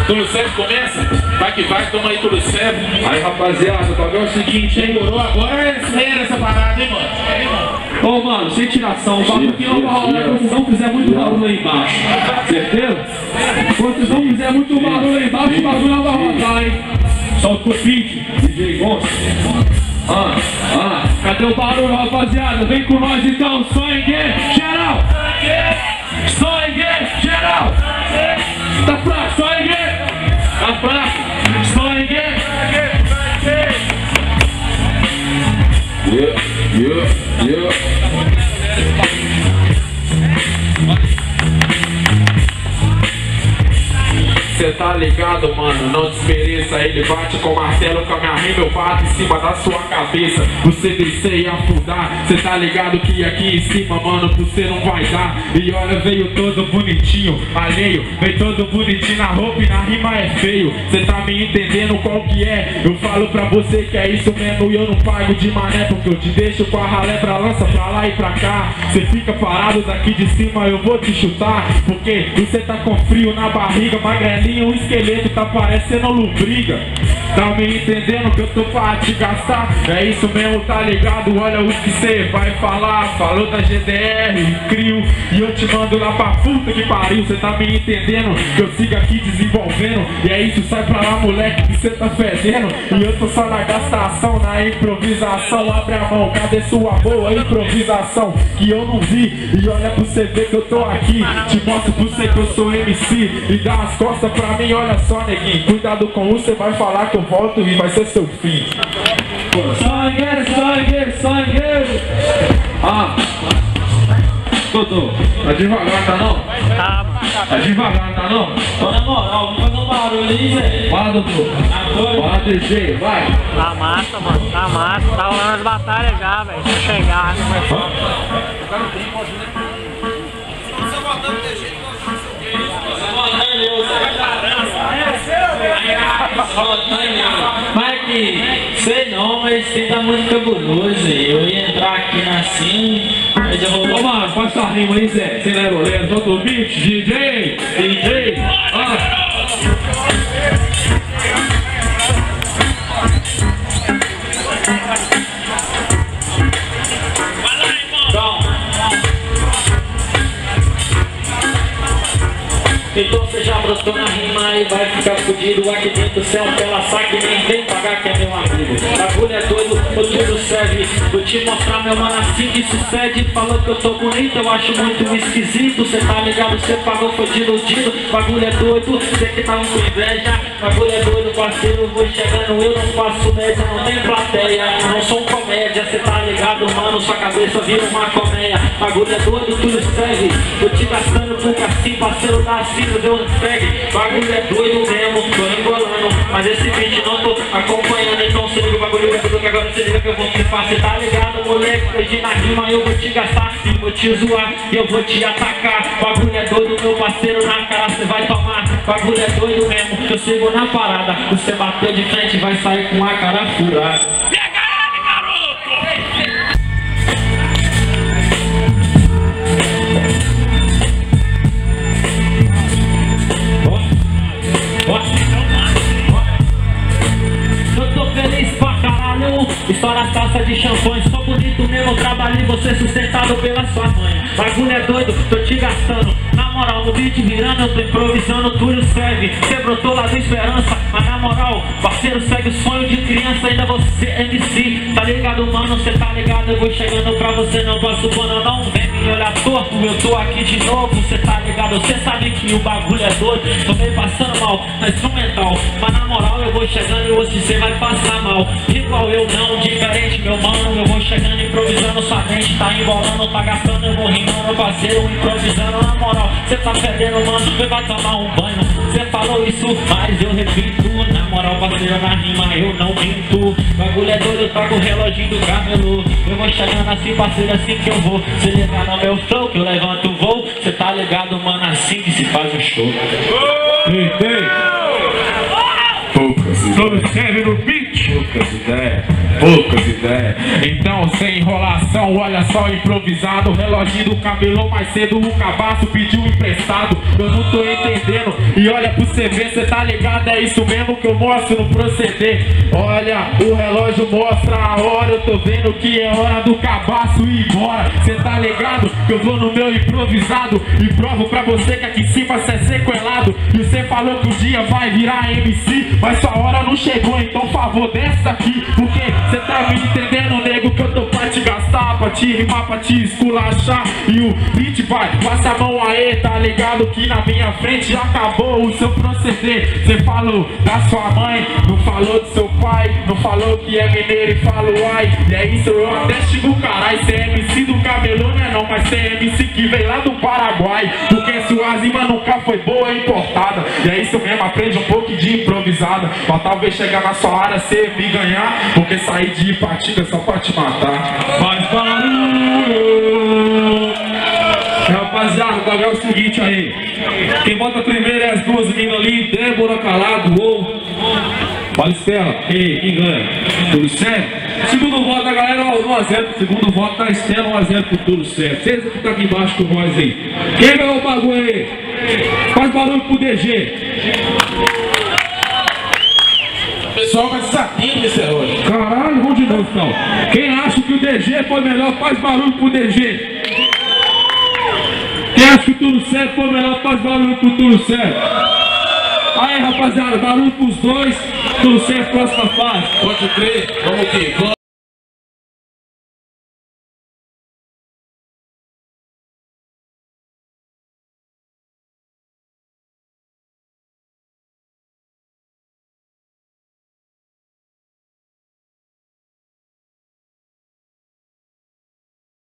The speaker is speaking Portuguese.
Tudo certo, começa? Vai que vai, toma aí tudo certo. Aí, rapaziada, tá vendo o seguinte, hein? Demorou agora, é sério essa parada, hein, mano? Ô, mano, sem tiração, o bagulho que não vai rolar quando vocês não fizer muito barulho lá embaixo. Certeza? Quando vocês não fizer muito barulho lá embaixo, o bagulho não vai rodar, hein? Solta o pitch, DJ Gonçalo. Cadê o barulho, rapaziada? Vem com nós então, sangue, geral! Sangue, geral! Tá fraco, sangue! Tá fraco, sangue! Yeah. Cê tá ligado, mano, não desmereça. Ele bate com o martelo, com a minha rima eu bato em cima da sua cabeça. Você descer e afundar. Cê tá ligado que aqui em cima, mano, você não vai dar. E olha, veio todo bonitinho, alheio. Veio todo bonitinho na roupa e na rima é feio. Cê tá me entendendo qual que é? Eu falo pra você que é isso mesmo e eu não pago de mané, porque eu te deixo com a ralé pra lança pra lá e pra cá. Cê fica parado daqui de cima, eu vou te chutar, porque você tá com frio na barriga, magrelinho. O esqueleto tá parecendo lubriga. Tá me entendendo que eu tô pra te gastar? É isso mesmo, tá ligado? Olha o que cê vai falar. Falou da GDR, crio, e eu te mando lá pra puta que pariu. Cê tá me entendendo que eu sigo aqui desenvolvendo. E é isso, sai pra lá, moleque, que cê tá fedendo. E eu tô só na gastação, na improvisação. Abre a mão, cadê sua boa improvisação? Que eu não vi, e olha pra você ver que eu tô aqui. Te mostro pra você que eu sou MC. E dá as costas pra mim, olha só, neguinho. Cuidado com você vai falar que eu volto e vai ser seu fim. Sangue! Doutor, tá devagar, tá não? Tá devagar, tá não? Ô, na moral, vamos fazer um barulho aí, velho. Fala, doutor. Fala, DJ, vai. Tá massa, mano, tá massa. Tá rolando as batalhas já, velho. Se chegar. Mas que, sei não, mas tem tá muito cabuloso. Eu ia entrar aqui na cena, aí já rolou. Ô, mano, faz sua rima aí, Zé. Sem lero, solta o beat, DJ. Então você já brotou na rima e vai ficar fudido. Aqui dentro céu pela saque, nem vem pagar que é meu amigo. Bagulho é doido, o tudo serve. Vou te mostrar meu mano assim que sucede. Falou que eu tô bonito, eu acho muito esquisito. Cê tá ligado, cê pagou, foi de iludido. Bagulho é doido, cê que tava com inveja. Bagulho é doido, parceiro, vou chegando. Eu não faço média, não tem plateia. Não sou comédia, cê tá ligado, mano. Sua cabeça vira uma colmeia. Bagulho é doido, tudo serve. Vou te gastando porque assim, parceiro da assim. Eu não segue, bagulho é doido mesmo, tô embolando, mas esse beat não tô acompanhando, então se liga o bagulho é doido que agora se liga que eu vou te fazer, tá ligado, moleque? Hoje na rima eu vou te gastar, e vou te zoar, e eu vou te atacar, bagulho é doido, meu parceiro, na cara cê vai tomar, bagulho é doido mesmo, eu sigo na parada, você bateu de frente vai sair com a cara furada. Estoura as taças de champanhe, sou bonito mesmo, trabalho e você sustentado pela sua mãe. Bagulho é doido, tô te gastando. Na moral, no beat virando, eu tô improvisando, tudo serve. Cê brotou lá do Esperança, mas na moral, parceiro, segue o sonho de criança, ainda você MC. Tá ligado, mano, cê tá ligado, eu vou chegando pra você, não passo pano, não vem me olhar torto, eu tô aqui de novo, cê tá ligado, cê sabe que o bagulho é doido. Tô meio passando mal na instrumental, mas na moral eu vou chegando e hoje cê vai passar mal. Igual eu não, diferente meu mano, eu vou chegando improvisando, sua mente tá embolando, tá gastando, eu vou rimando, parceiro, improvisando. Na moral, cê tá perdendo, mano, você vai tomar um banho. Cê falou isso, mas eu repito, na moral, parceiro, na rima eu não minto. Bagulho é doido, tá com o reloginho do cabelo. Eu vou chegando assim, parceiro, assim que eu vou. Cê ligar no meu flow, que eu levanto o voo. Cê tá ligado, mano, assim que se faz um show. Poucas ideias. Todo serve no beat. Poucas ideias. poucas ideias. Então, sem enrolação, olha só, improvisado. O relógio do camelô mais cedo, o cabaço pediu emprestado. Eu não tô entendendo, e olha pro você ver, cê tá ligado? É isso mesmo que eu mostro no proceder. Olha, o relógio mostra a hora, eu tô vendo que é hora do cabaço ir embora. Cê tá ligado? Que eu vou no meu improvisado e provo pra você que aqui em cima cê é sequelado. E você falou que o dia vai virar MC, mas sua hora não chegou, então favor dessa aqui. Porque cê tá me entendendo, nego, que eu tô pra te gastar, pra te rimar, pra te esculachar. E o beat vai, passa a mão aí, tá ligado? Que na minha frente já acabou o seu proceder. Cê falou da sua mãe, não falou do seu pai, não falou que é mineiro e falou ai. E é isso, eu até xingo o caralho. Cê é MC do camelô, não é não, mas cê é MC que veio lá do Paraguai. Porque sua rima nunca foi boa e importada. E é isso mesmo, aprende um pouco de improvisada, pra talvez chegar na sua área cê me ganhar. Porque sair de Ipatinga só pra te matar. Faz barulho! Rapaziada, o bagulho é o seguinte aí. Quem bota primeiro é as duas meninas ali, Débora Calado ou Balistela. Ei, quem ganha? Tudo certo? Segundo voto da galera, 1x0. Segundo voto da Estela, 1x0 pro Tudo Certo. Vocês que tá aqui embaixo com nós aí. Quem ganhou o bagulho aí? Faz barulho pro DG. O pessoal vai desatento esse hoje. Caralho, vamos de novo então. Quem acha que o DG foi melhor, faz barulho pro DG. Quem acha que o Tudo Certo foi melhor, faz barulho pro Tudo Certo. Aí, rapaziada, barulho pros dois. Tudo Certo, próxima fase. Pode crer, vamos aqui.